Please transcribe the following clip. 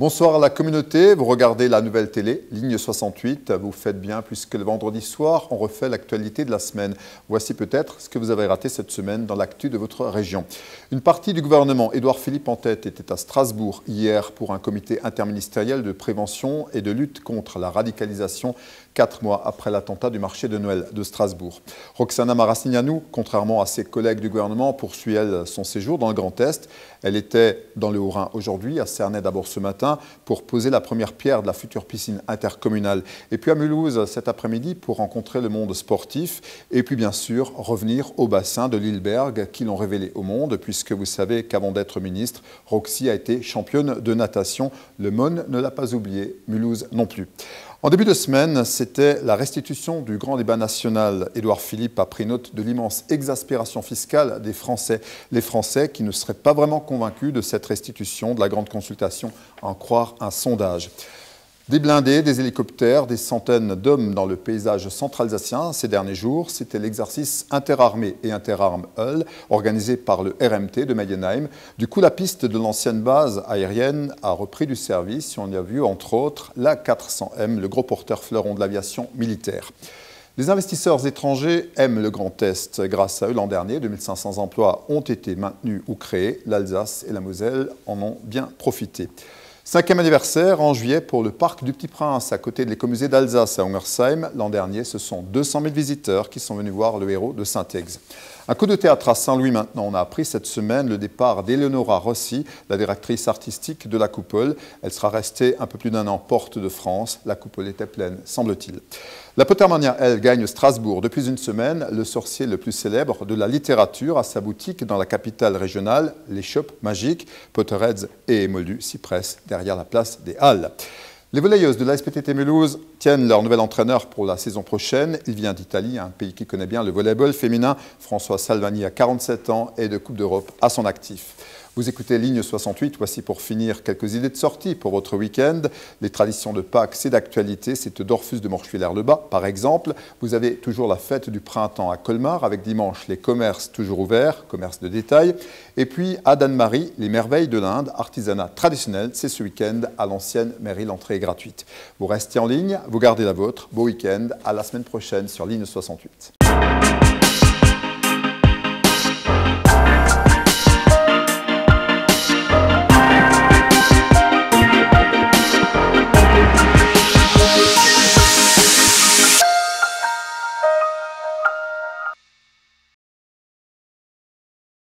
Bonsoir à la communauté, vous regardez la nouvelle télé, ligne 68, vous faites bien puisque le vendredi soir, on refait l'actualité de la semaine. Voici peut-être ce que vous avez raté cette semaine dans l'actu de votre région. Une partie du gouvernement, Édouard Philippe en tête, était à Strasbourg hier pour un comité interministériel de prévention et de lutte contre la radicalisation, 4 mois après l'attentat du marché de Noël de Strasbourg. Roxana Maracineanu, contrairement à ses collègues du gouvernement, poursuit elle son séjour dans le Grand Est. Elle était dans le Haut-Rhin aujourd'hui, à Cernay d'abord ce matin, pour poser la première pierre de la future piscine intercommunale. Et puis à Mulhouse cet après-midi pour rencontrer le monde sportif. Et puis bien sûr revenir au bassin de Lilleberg qui l'ont révélé au monde, puisque vous savez qu'avant d'être ministre, Roxy a été championne de natation. Le Mon ne l'a pas oublié, Mulhouse non plus. En début de semaine, c'était la restitution du grand débat national. Édouard Philippe a pris note de l'immense exaspération fiscale des Français. Les Français qui ne seraient pas vraiment convaincus de cette restitution, de la grande consultation, à en croire un sondage. Des blindés, des hélicoptères, des centaines d'hommes dans le paysage central-alsacien ces derniers jours. C'était l'exercice interarmée et interarmes Hull, organisé par le RMT de Meyenheim. Du coup, la piste de l'ancienne base aérienne a repris du service. On y a vu, entre autres, l'A400M, le gros porteur fleuron de l'aviation militaire. Les investisseurs étrangers aiment le Grand Est. Grâce à eux, l'an dernier, 2500 emplois ont été maintenus ou créés. L'Alsace et la Moselle en ont bien profité. 5e anniversaire en juillet pour le parc du Petit Prince, à côté de l'écomusée d'Alsace à Ungersheim. L'an dernier, ce sont 200 000 visiteurs qui sont venus voir le héros de Saint-Exupéry. Un coup de théâtre à Saint-Louis maintenant. On a appris cette semaine le départ d'Eleonora Rossi, la directrice artistique de la Coupole. Elle sera restée un peu plus d'1 an porte de France. La Coupole était pleine, semble-t-il. La Pottermania, elle, gagne Strasbourg. Depuis une semaine, le sorcier le plus célèbre de la littérature a sa boutique dans la capitale régionale, les Shops Magiques, Potterheads et Moldu s'y pressent derrière la place des Halles. Les volleyeuses de l'ASPTT Mulhouse tiennent leur nouvel entraîneur pour la saison prochaine. Il vient d'Italie, un pays qui connaît bien le volleyball féminin. François Salvani a 47 ans et de Coupe d'Europe à son actif. Vous écoutez Ligne 68, voici pour finir quelques idées de sortie pour votre week-end. Les traditions de Pâques, c'est d'actualité, c'est Dorfus de Morchuiler-le-Bas par exemple. Vous avez toujours la fête du printemps à Colmar avec dimanche les commerces toujours ouverts, commerces de détail. Et puis à Danemarie, les merveilles de l'Inde, artisanat traditionnel, c'est ce week-end à l'ancienne mairie, l'entrée est gratuite. Vous restez en ligne, vous gardez la vôtre, beau week-end, à la semaine prochaine sur Ligne 68.